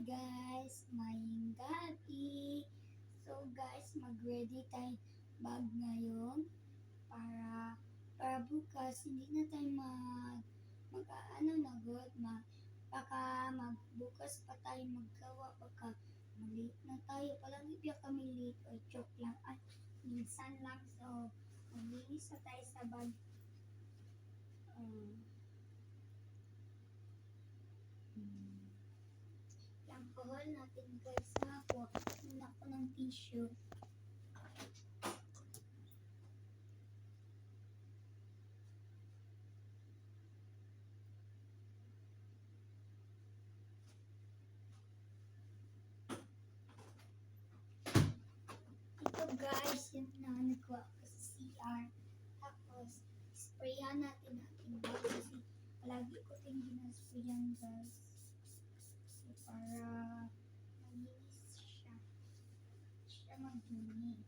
guys, maying gabi. So guys, mag-ready tayo bag ngayon para bukas hindi na tayo mag na good magbukas pa tayo maggawa baka maliit na tayo. Palagi biya kami late o joke lang ay minsan lang. So maglinis na tayo sa bag. Alcohol natin guys sa ako. Muna ko ng tissue. Ito guys, yung nagawa ko sa CR. Tapos, sprayan natin ating bag kasi palagi ko ting ginasprayan guys. So, para malinis siya magdumi.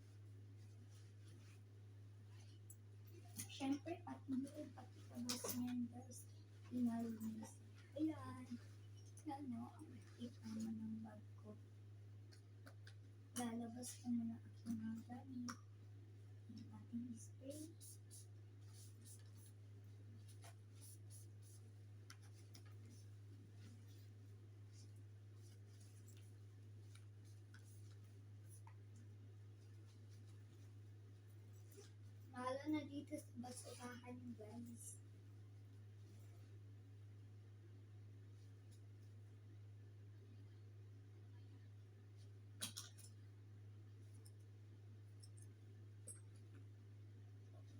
Siyempre, pati loob, pati kabas niyan guys, pinalinis. Ayan, ano, ang tip naman ng bag ko. Lalabas ko muna aking mga gamit. Yung ating spray. Lalo na dito sa basurahan guys.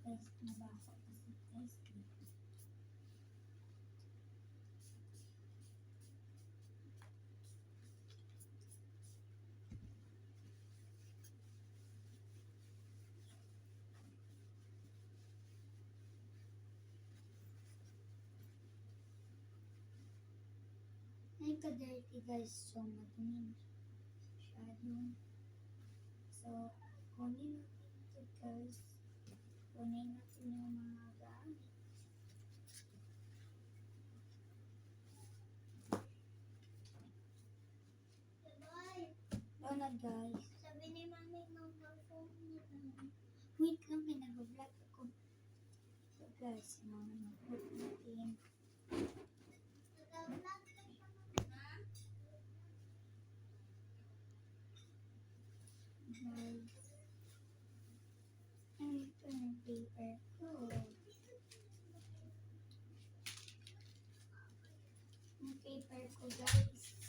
Guys, nabasa kasi guys. Ay ka-dirty guys, so madumi masyado. So, kunin natin ito guys. Kunin natin yung mga gamit. Ano guys? Sabi ni Mami mag-phone niya. Wait lang, may nag-vlog ako. So guys, mga nag-vlog natin. Nag-vlog ka siya na. Guys. Ay, ito yung paper ko. Yung paper ko guys.